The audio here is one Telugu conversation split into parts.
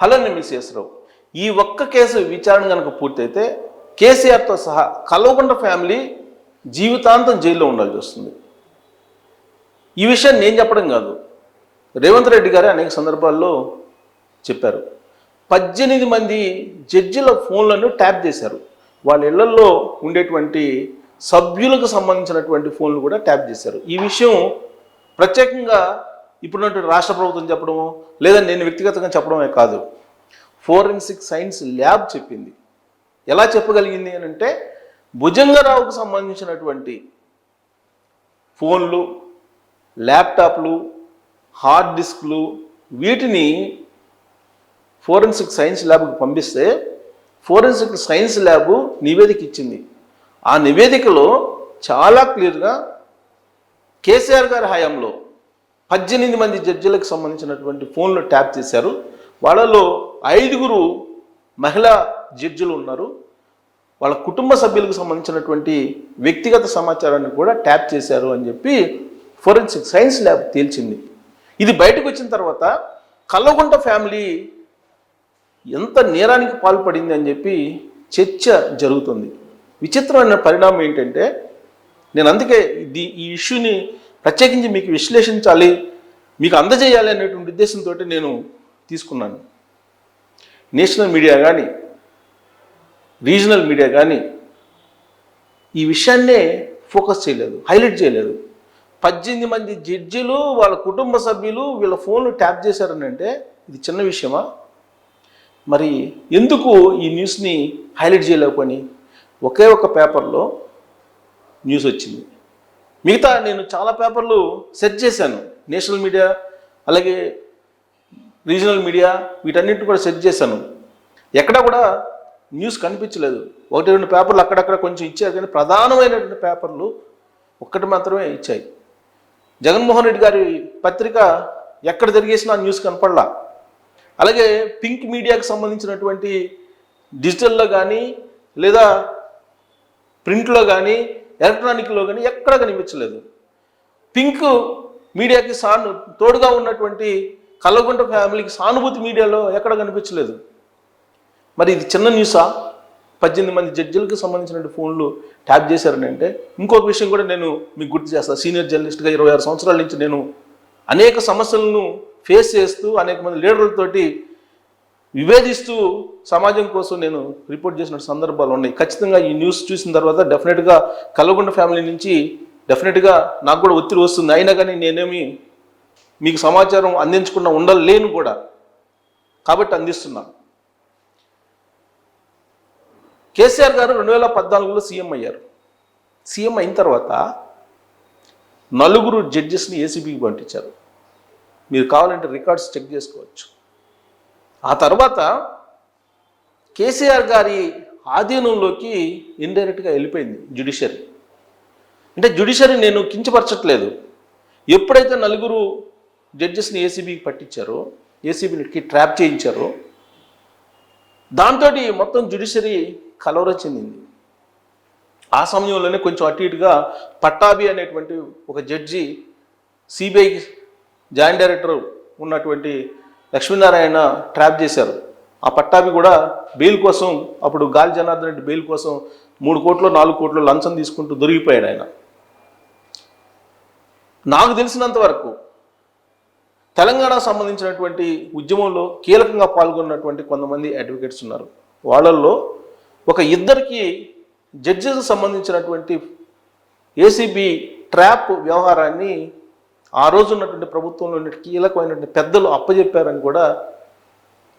హలో మిస్ రావు, ఈ ఒక్క కేసు విచారణ కనుక పూర్తయితే కేసీఆర్తో సహా కల్వకుంట్ల ఫ్యామిలీ జీవితాంతం జైల్లో ఉండాల్సి వస్తుంది. ఈ విషయాన్ని నేను చెప్పడం కాదు, రేవంత్ రెడ్డి గారే అనేక సందర్భాల్లో చెప్పారు. 18 మంది జడ్జిల ఫోన్లను ట్యాప్ చేశారు. వాళ్ళ ఇళ్లలో ఉండేటువంటి సభ్యులకు సంబంధించినటువంటి ఫోన్లు కూడా ట్యాప్ చేశారు. ఈ విషయం ప్రత్యేకంగా ఇప్పుడున్నటువంటి రాష్ట్ర ప్రభుత్వం చెప్పడము లేదా నేను వ్యక్తిగతంగా చెప్పడమే కాదు, ఫోరెన్సిక్ సైన్స్ ల్యాబ్ చెప్పింది. ఎలా చెప్పగలిగింది అని అంటే, భుజంగరావుకు సంబంధించినటువంటి ఫోన్లు, ల్యాప్టాప్లు, హార్డ్ డిస్క్లు వీటిని ఫోరెన్సిక్ సైన్స్ ల్యాబ్కి పంపిస్తే ఫోరెన్సిక్ సైన్స్ ల్యాబ్ నివేదిక ఇచ్చింది. ఆ నివేదికలో చాలా క్లియర్గా కేసీఆర్ గారి హయాంలో 18 మంది జడ్జిలకు సంబంధించినటువంటి ఫోన్లు ట్యాప్ చేశారు. వాళ్ళలో 5 మహిళా జడ్జిలు ఉన్నారు. వాళ్ళ కుటుంబ సభ్యులకు సంబంధించినటువంటి వ్యక్తిగత సమాచారాన్ని కూడా ట్యాప్ చేశారు అని చెప్పి ఫోరెన్సిక్ సైన్స్ ల్యాబ్ తేల్చింది. ఇది బయటకు వచ్చిన తర్వాత కల్వకుంట్ల ఫ్యామిలీ ఎంత నేరానికి పాల్పడింది అని చెప్పి చర్చ జరుగుతుంది. విచిత్రమైన పరిణామం ఏంటంటే, నేను అందుకే ఈ ఇష్యూని ప్రత్యేకించి మీకు విశ్లేషించాలి, మీకు అందజేయాలి అనేటువంటి ఉద్దేశంతో నేను తీసుకున్నాను. నేషనల్ మీడియా కానీ రీజనల్ మీడియా కానీ ఈ విషయాన్నే ఫోకస్ చేయలేదు, హైలైట్ చేయలేదు. 18 మంది జడ్జిలు వాళ్ళ కుటుంబ సభ్యులు వీళ్ళ ఫోన్లు ట్యాప్ చేశారని అంటే ఇది చిన్న విషయమా? మరి ఎందుకు ఈ న్యూస్ని హైలైట్ చేయలేకపోని ఒకే ఒక పేపర్లో న్యూస్ వచ్చింది. మిగతా నేను చాలా పేపర్లు సెర్చ్ చేశాను, నేషనల్ మీడియా అలాగే రీజనల్ మీడియా వీటన్నిటిని కూడా సెర్చ్ చేశాను. ఎక్కడా కూడా న్యూస్ కనిపించలేదు. 1-2 పేపర్లు అక్కడక్కడ కొంచెం ఇచ్చారు, కానీ ప్రధానమైనటువంటి పేపర్లు ఒక్కటి మాత్రమే ఇచ్చాయి. జగన్మోహన్ రెడ్డి గారి పత్రిక ఎక్కడ తిరిగేసినా న్యూస్ కనపడలా. అలాగే పింక్ మీడియాకి సంబంధించినటువంటి డిజిటల్లో కానీ లేదా ప్రింట్లో కానీ ఎలక్ట్రానిక్లో కానీ ఎక్కడ కనిపించలేదు. పింక్ మీడియాకి తోడుగా ఉన్నటువంటి కల్వకుంట్ల ఫ్యామిలీకి సానుభూతి మీడియాలో ఎక్కడ కనిపించలేదు. మరి ఇది చిన్న న్యూసా? 18 మంది జడ్జిలకు సంబంధించినటువంటి ఫోన్లు ట్యాప్ చేశారని అంటే ఇంకొక విషయం కూడా నేను మీకు గుర్తు చేస్తాను. సీనియర్ జర్నలిస్ట్గా 26 సంవత్సరాల నుంచి నేను అనేక సమస్యలను ఫేస్ చేస్తూ అనేక మంది లీడర్లతోటి విభేదిస్తూ సమాజం కోసం నేను రిపోర్ట్ చేసిన సందర్భాలు ఉన్నాయి. ఖచ్చితంగా ఈ న్యూస్ చూసిన తర్వాత డెఫినెట్గా కల్వకుంట్ల ఫ్యామిలీ నుంచి డెఫినెట్గా నాకు కూడా ఒత్తిడి వస్తుంది. అయినా కానీ నేనేమి మీకు సమాచారం అందించకుండా ఉండలేను కూడా, కాబట్టి అందిస్తున్నాను. కేసీఆర్ గారు 2014లో సీఎం అయ్యారు. సీఎం అయిన తర్వాత 4 జడ్జెస్ని ఏసీబీకి పంపించారు. మీరు కావాలంటే రికార్డ్స్ చెక్ చేసుకోవచ్చు. ఆ తర్వాత కేసీఆర్ గారి ఆధీనంలోకి ఇండైరెక్ట్గా వెళ్ళిపోయింది జ్యుడిషియరీ. అంటే జ్యుడిషియరీ నేను కించపరచట్లేదు. ఎప్పుడైతే 4 జడ్జెస్ని ఏసీబీకి పట్టించారో, ఏసీబీకి ట్రాప్ చేయించారో, దాంతో మొత్తం జ్యుడిషియరీ కలవర చెందింది. ఆ సమయంలోనే కొంచెం అటు ఇటుగా పట్టాభి అనేటువంటి ఒక జడ్జి సిబిఐ జాయింట్ డైరెక్టర్ ఉన్నటువంటి లక్ష్మీనారాయణ ట్రాప్ చేశారు. ఆ పట్టాభి కూడా బెయిల్ కోసం, అప్పుడు గాలి జనార్దన్ రెడ్డి బెయిల్ కోసం 3 కోట్లు 4 కోట్లు లంచం తీసుకుంటూ దొరికిపోయాడు ఆయన. నాకు తెలిసినంత వరకు తెలంగాణకు సంబంధించినటువంటి ఉద్యమంలో కీలకంగా పాల్గొన్నటువంటి కొంతమంది అడ్వకేట్స్ ఉన్నారు. వాళ్ళల్లో ఒక 2 జడ్జెస్కి సంబంధించినటువంటి ఏసీబీ ట్రాప్ వ్యవహారాన్ని ఆ రోజు ఉన్నటువంటి ప్రభుత్వంలో కీలకమైనటువంటి పెద్దలు అప్పచెప్పారని కూడా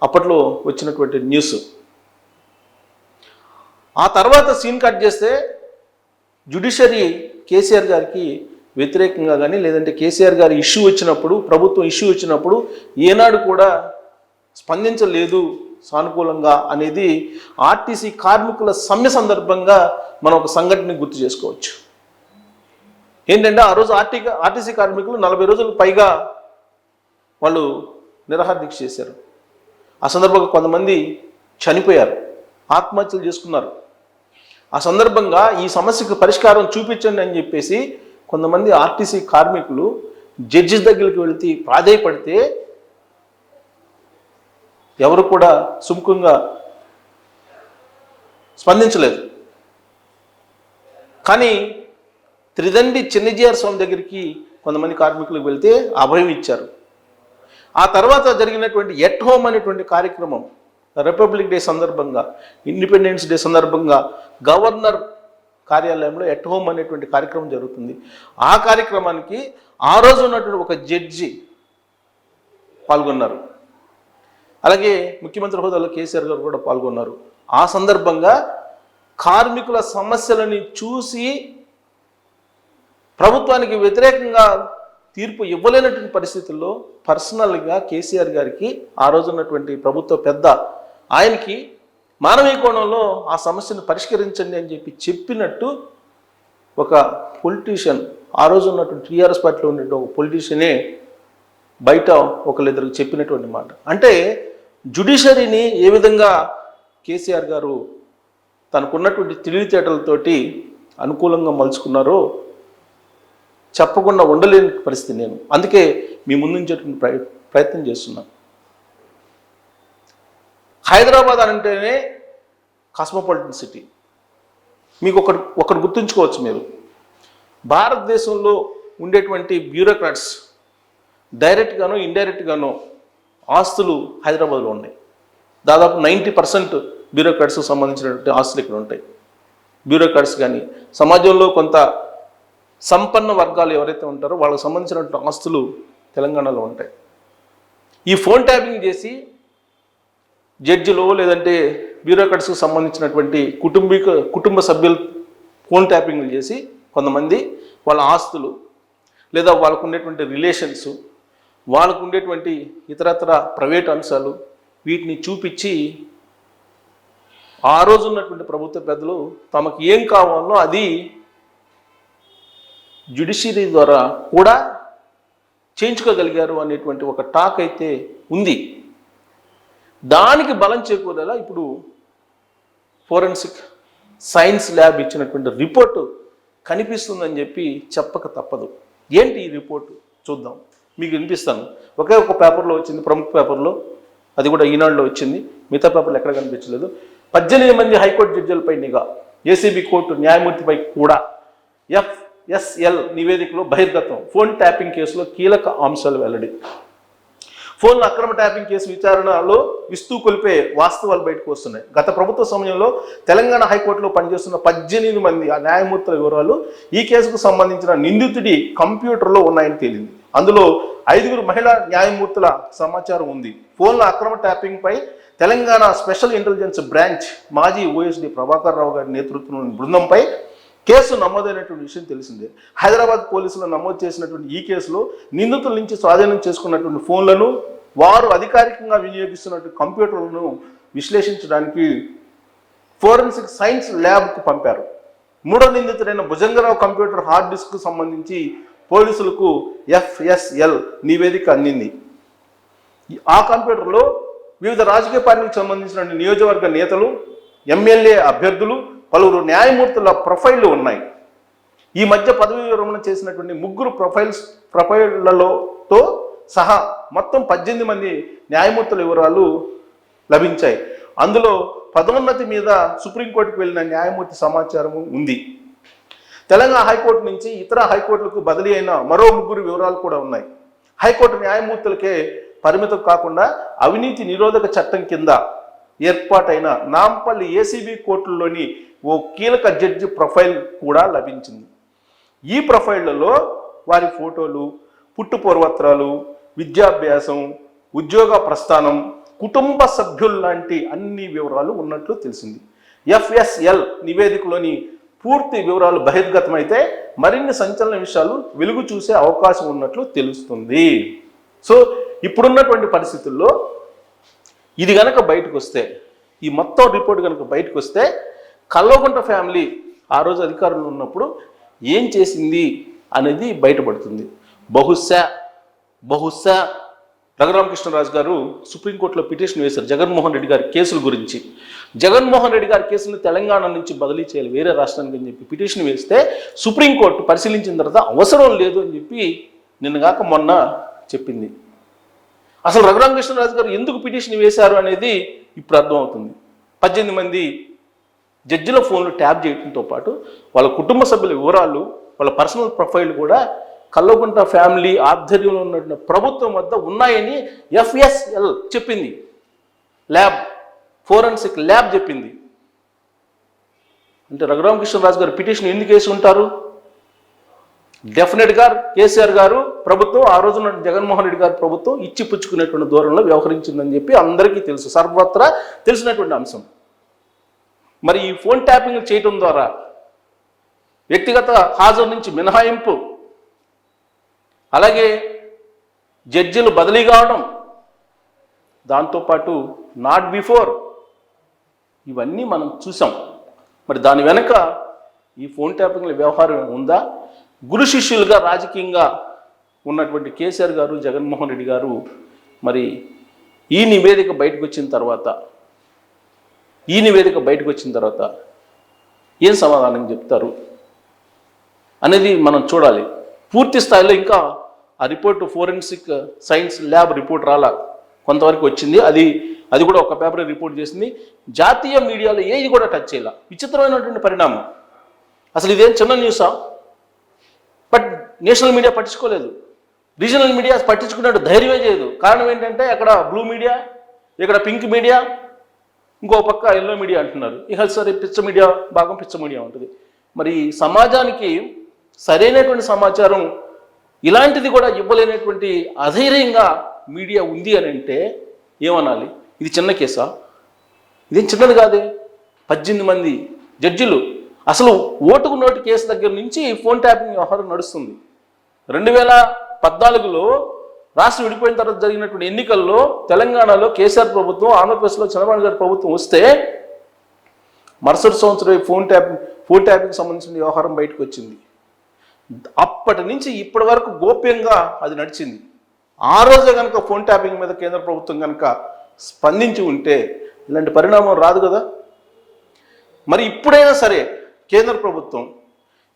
అప్పట్లో వచ్చినటువంటి న్యూస్. ఆ తర్వాత సీన్ కట్ చేస్తే జ్యుడిషియరీ కేసీఆర్ గారికి వ్యతిరేకంగా కానీ లేదంటే కేసీఆర్ గారి ఇష్యూ వచ్చినప్పుడు, ప్రభుత్వం ఇష్యూ వచ్చినప్పుడు ఏనాడు కూడా స్పందించలేదు సానుకూలంగా అనేది ఆర్టీసీ కార్మికుల సమ్మె సందర్భంగా మనం ఒక సంఘటనని గుర్తు చేసుకోవచ్చు. ఏంటంటే ఆ రోజు ఆర్టీసీ కార్మికులు 40 రోజులకు పైగా వాళ్ళు నిరాహార దీక్ష చేశారు. ఆ సందర్భంగా కొంతమంది చనిపోయారు, ఆత్మహత్యలు చేసుకున్నారు. ఆ సందర్భంగా ఈ సమస్యకు పరిష్కారం చూపించండి అని చెప్పేసి కొంతమంది ఆర్టీసీ కార్మికులు జడ్జెస్ దగ్గరికి వెళ్తే ప్రాధేయపడితే ఎవరు కూడా సుముఖంగా స్పందించలేదు. కానీ త్రిదండి చిన్నజీఆర్ స్వామి దగ్గరికి కొంతమంది కార్మికులకు వెళ్తే అభయం ఇచ్చారు. ఆ తర్వాత జరిగినటువంటి ఎట్ హోమ్ అనేటువంటి కార్యక్రమం రిపబ్లిక్ డే సందర్భంగా, ఇండిపెండెన్స్ డే సందర్భంగా గవర్నర్ కార్యాలయంలో ఎట్ హోమ్ అనేటువంటి కార్యక్రమం జరుగుతుంది. ఆ కార్యక్రమానికి ఆ రోజు ఉన్నటువంటి ఒక జడ్జి పాల్గొన్నారు. అలాగే ముఖ్యమంత్రి హోదాలో కేసీఆర్ గారు కూడా పాల్గొన్నారు. ఆ సందర్భంగా కార్మికుల సమస్యలని చూసి ప్రభుత్వానికి వ్యతిరేకంగా తీర్పు ఇవ్వలేనటువంటి పరిస్థితుల్లో పర్సనల్గా కేసీఆర్ గారికి ఆ రోజు ఉన్నటువంటి ప్రభుత్వ పెద్ద ఆయనకి మానవీయ కోణంలో ఆ సమస్యను పరిష్కరించండి అని చెప్పినట్టు ఒక పొలిటీషియన్, ఆ రోజు ఉన్నటువంటి టీఆర్ఎస్ పార్టీలో ఉండే ఒక పొలిటీషియనే బయట ఒకళ్ళిద్దరికి చెప్పినటువంటి మాట. అంటే జ్యుడిషియరీని ఏ విధంగా కేసీఆర్ గారు తనకున్నటువంటి తెలివితేటలతోటి అనుకూలంగా మలుచుకున్నారో చెప్పకుండా ఉండలేని పరిస్థితి. నేను అందుకే మీ ముందుంచేటువంటి ప్రయత్నం చేస్తున్నాను. హైదరాబాద్ అంటేనే కాస్మోపాలిటన్ సిటీ. మీకు ఒకటి గుర్తుంచుకోవచ్చు, మీరు భారతదేశంలో ఉండేటువంటి బ్యూరోక్రాట్స్ డైరెక్ట్గానో ఇండైరెక్ట్గానో ఆస్తులు హైదరాబాద్లో ఉన్నాయి. దాదాపు 90% బ్యూరోక్రాట్స్కి సంబంధించినటువంటి ఆస్తులు ఇక్కడ ఉంటాయి. బ్యూరోక్రాట్స్ కానీ సమాజంలో కొంత సంపన్న వర్గాలు ఎవరైతే ఉంటారో వాళ్ళకి సంబంధించినటువంటి ఆస్తులు తెలంగాణలో ఉంటాయి. ఈ ఫోన్ ట్యాపింగ్ చేసి జడ్జిలో లేదంటే బ్యూరోక్రాట్స్కి సంబంధించినటువంటి కుటుంబ సభ్యులు ఫోన్ ట్యాపింగ్లు చేసి కొంతమంది వాళ్ళ ఆస్తులు లేదా వాళ్ళకు ఉండేటువంటి రిలేషన్స్, వాళ్ళకు ఉండేటువంటి ఇతరత్ర ప్రైవేట్ అంశాలు వీటిని చూపించి ఆ రోజు ఉన్నటువంటి ప్రభుత్వ పెద్దలు తమకు ఏం కావాలో అది జ్యుడిషియరీ ద్వారా కూడా చేయించుకోగలిగారు అనేటువంటి ఒక టాక్ అయితే ఉంది. దానికి బలం చేకూరేలా ఇప్పుడు ఫోరెన్సిక్ సైన్స్ ల్యాబ్ ఇచ్చినటువంటి రిపోర్టు కనిపిస్తుందని చెప్పి చెప్పక తప్పదు. ఏంటి ఈ రిపోర్టు చూద్దాం, మీకు వినిపిస్తాను. ఒకే ఒక పేపర్లో వచ్చింది, ప్రముఖ పేపర్లో, అది కూడా ఈనాడులో వచ్చింది. మిగతా పేపర్లు ఎక్కడ కనిపించలేదు. 18 మంది హైకోర్టు జడ్జిలపై నిఘా, ఏసీబీ కోర్టు న్యాయమూర్తిపై కూడా ఎఫ్ఎస్ఎల్ నివేదికలో బహిర్గతం, ఫోన్ ట్యాపింగ్ కేసులో కీలక అంశాలు వెల్లడి. ఫోన్ల అక్రమ ట్యాపింగ్ కేసు విచారణలో విస్తూ కొలిపే వాస్తవాలు బయటకు వస్తున్నాయి. గత ప్రభుత్వ సమయంలో తెలంగాణ హైకోర్టులో పనిచేస్తున్న 18 మంది న్యాయమూర్తుల వివరాలు ఈ కేసుకు సంబంధించిన నిందితుడి కంప్యూటర్లో ఉన్నాయని తేలింది. అందులో 5 మహిళా న్యాయమూర్తుల సమాచారం ఉంది. ఫోన్ల అక్రమ ట్యాపింగ్ పై తెలంగాణ స్పెషల్ ఇంటెలిజెన్స్ బ్రాంచ్ మాజీ ఓఎస్డీ ప్రభాకర్ రావు గారి నేతృత్వంలోని బృందంపై కేసు నమోదైనటువంటి విషయం తెలిసిందే. హైదరాబాద్ పోలీసులు నమోదు చేసినటువంటి ఈ కేసులో నిందితుల నుంచి స్వాధీనం చేసుకున్నటువంటి ఫోన్లను, వారు అధికారికంగా వినియోగిస్తున్నటువంటి కంప్యూటర్లను విశ్లేషించడానికి ఫోరెన్సిక్ సైన్స్ ల్యాబ్కు పంపారు. 3వ నిందితుడైన భుజంగరావు కంప్యూటర్ హార్డ్ డిస్క్కు సంబంధించి పోలీసులకు ఎఫ్ఎస్ఎల్ నివేదిక అందింది. ఆ కంప్యూటర్లో వివిధ రాజకీయ పార్టీలకు సంబంధించిన నియోజకవర్గ నేతలు, ఎమ్మెల్యే అభ్యర్థులు, పలువురు న్యాయమూర్తుల ప్రొఫైళ్లు ఉన్నాయి. ఈ మధ్య పదవీ విరమణ చేసినటువంటి 3 ప్రొఫైళ్లతో సహా మొత్తం 18 మంది న్యాయమూర్తుల వివరాలు లభించాయి. అందులో పదోన్నతి మీద సుప్రీంకోర్టుకు వెళ్ళిన న్యాయమూర్తి సమాచారం ఉంది. తెలంగాణ హైకోర్టు నుంచి ఇతర హైకోర్టులకు బదిలీ అయిన మరో 3 వివరాలు కూడా ఉన్నాయి. హైకోర్టు న్యాయమూర్తులకే పరిమితం కాకుండా అవినీతి నిరోధక చట్టం కింద ఏర్పాటైన నాంపల్లి ఏసీబీ కోర్టులోని ఓ కీలక జడ్జి ప్రొఫైల్ కూడా లభించింది. ఈ ప్రొఫైళ్లలో వారి ఫోటోలు, పుట్టు పూర్వత్రాలు, విద్యాభ్యాసం, ఉద్యోగ ప్రస్థానం, కుటుంబ సభ్యులు లాంటి అన్ని వివరాలు ఉన్నట్లు తెలిసింది. ఎఫ్ఎస్ఎల్ నివేదికలోని పూర్తి వివరాలు బహిర్గతమైతే మరిన్ని సంచలన విషయాలు వెలుగు చూసే అవకాశం ఉన్నట్లు తెలుస్తుంది. సో ఇప్పుడున్నటువంటి పరిస్థితుల్లో ఇది కనుక బయటకు వస్తే, ఈ మొత్తం రిపోర్ట్ కనుక బయటకు వస్తే కల్వకుంట్ల ఫ్యామిలీ ఆ రోజు అధికారంలో ఉన్నప్పుడు ఏం చేసింది అనేది బయటపడుతుంది. బహుశా రఘురామకృష్ణరాజు గారు సుప్రీంకోర్టులో పిటిషన్ వేశారు జగన్మోహన్ రెడ్డి గారి కేసుల గురించి. జగన్మోహన్ రెడ్డి గారి కేసును తెలంగాణ నుంచి బదిలీ చేయాలి వేరే రాష్ట్రానికి అని చెప్పి పిటిషన్ వేస్తే సుప్రీంకోర్టు పరిశీలించిన తర్వాత అవసరం లేదు అని చెప్పి నిన్నగాక మొన్న చెప్పింది. అసలు రఘురామకృష్ణరాజు గారు ఎందుకు పిటిషన్ వేశారు అనేది ఇప్పుడు అర్థమవుతుంది. 18 మంది జడ్జిల ఫోన్లు ట్యాప్ చేయడంతో పాటు వాళ్ళ కుటుంబ సభ్యుల వివరాలు, వాళ్ళ పర్సనల్ ప్రొఫైల్ కూడా కల్వకుంట ఫ్యామిలీ ఆధ్వర్యంలో ఉన్న ప్రభుత్వం వద్ద ఉన్నాయని FSL చెప్పింది, ల్యాబ్, ఫోరెన్సిక్ ల్యాబ్ చెప్పింది. అంటే రఘురామకృష్ణరాజు గారు పిటిషన్ ఎందుకు వేసి ఉంటారు? డెఫినెట్గా కేసీఆర్ గారు ప్రభుత్వం, ఆ రోజున జగన్మోహన్ రెడ్డి గారు ప్రభుత్వం ఇచ్చి పుచ్చుకునేటువంటి దూరంలో వ్యవహరించిందని చెప్పి అందరికీ తెలుసు, సర్వత్రా తెలిసినటువంటి అంశం. మరి ఈ ఫోన్ ట్యాపింగ్ చేయటం ద్వారా వ్యక్తిగత హాజరు నుంచి మినహాయింపు, అలాగే జడ్జిలు బదిలీ కావడం, దాంతోపాటు నాట్ బిఫోర్, ఇవన్నీ మనం చూసాం. మరి దాని వెనక ఈ ఫోన్ ట్యాపింగ్ల వ్యవహారం ఉందా? గురు శిష్యులుగా రాజకీయంగా ఉన్నటువంటి కేసీఆర్ గారు, జగన్మోహన్ రెడ్డి గారు మరి ఈ నివేదిక బయటకు వచ్చిన తర్వాత ఏం సమాధానం చెప్తారు అనేది మనం చూడాలి. పూర్తి స్థాయిలో ఇంకా ఆ report forensic science lab report రాలా, కొంతవరకు వచ్చింది. అది కూడా ఒక పేపర్ రిపోర్ట్ చేసింది. జాతీయ మీడియాలో ఏది కూడా టచ్ చేయాల. విచిత్రమైనటువంటి పరిణామం. అసలు ఇదేం చిన్న న్యూసా? బట్ నేషనల్ మీడియా పట్టించుకోలేదు, రీజనల్ మీడియా పట్టించుకున్నట్టు ధైర్యమే చేయదు. కారణం ఏంటంటే అక్కడ బ్లూ మీడియా, ఇక్కడ పింక్ మీడియా, ఇంకో పక్క ఎల్లో మీడియా అంటున్నారు. ఇక సరే పిచ్చ మీడియా భాగం పిచ్చ మీడియా ఉంటుంది. మరి సమాజానికి సరైనటువంటి సమాచారం ఇలాంటిది కూడా ఇవ్వలేనటువంటి అధైర్యంగా మీడియా ఉంది అని అంటే ఏమనాలి? ఇది చిన్న కేసా? ఇదేం చిన్నది కాదే. 18 మంది జడ్జిలు. అసలు ఓటుకు నోటు కేసు దగ్గర నుంచి ఫోన్ ట్యాపింగ్ వ్యవహారం నడుస్తుంది. 2014లో రాష్ట్రం విడిపోయిన తర్వాత జరిగినటువంటి ఎన్నికల్లో తెలంగాణలో కేసీఆర్ ప్రభుత్వం, ఆంధ్రప్రదేశ్లో చంద్రబాబు గారి ప్రభుత్వం వస్తే మరుసటి సంవత్సరం ఫోన్ ట్యాపింగ్ సంబంధించిన వ్యవహారం బయటకు వచ్చింది. అప్పటి నుంచి ఇప్పటి వరకు గోప్యంగా అది నడిచింది. ఆ రోజే కనుక ఫోన్ ట్యాపింగ్ మీద కేంద్ర ప్రభుత్వం కనుక స్పందించి ఉంటే ఇలాంటి పరిణామం రాదు కదా. మరి ఇప్పుడైనా సరే కేంద్ర ప్రభుత్వం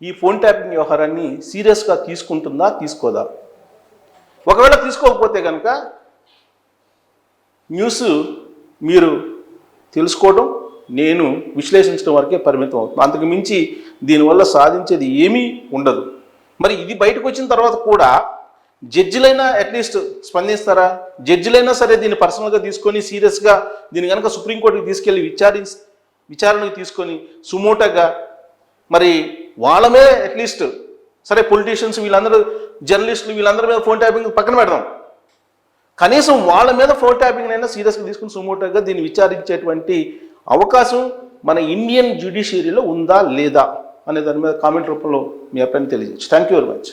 ఈ ఫోన్ ట్యాపింగ్ వ్యవహారాన్ని సీరియస్గా తీసుకుంటుందా, తీసుకోదా? ఒకవేళ తీసుకోకపోతే కనుక న్యూస్ మీరు తెలుసుకోవడం, నేను విశ్లేషించడం వరకే పరిమితం అవుతుంది. అంతకు మించి దీనివల్ల సాధించేది ఏమీ ఉండదు. మరి ఇది బయటకు వచ్చిన తర్వాత కూడా జడ్జిలైనా అట్లీస్ట్ స్పందిస్తారా? జడ్జిలైనా సరే దీన్ని పర్సనల్గా తీసుకొని సీరియస్గా దీన్ని కనుక సుప్రీంకోర్టుకి తీసుకెళ్ళి విచారణకు తీసుకొని సుమోటగా మరి వాళ్ళ మీద అట్లీస్ట్ సరే పొలిటీషియన్స్ వీళ్ళందరూ, జర్నలిస్టులు వీళ్ళందరి మీద ఫోన్ ట్యాపింగ్ పక్కన పెడదాం, కనీసం వాళ్ళ మీద ఫోన్ ట్యాపింగ్ అయినా సీరియస్గా తీసుకుని సుమోటగా దీన్ని విచారించేటువంటి అవకాశం మన ఇండియన్ జ్యుడిషియరీలో ఉందా లేదా అనే దాని మీద కామెంట్ రూపంలో మీ అభిప్రాయం తెలియజేయచ్చు. Thank you very much.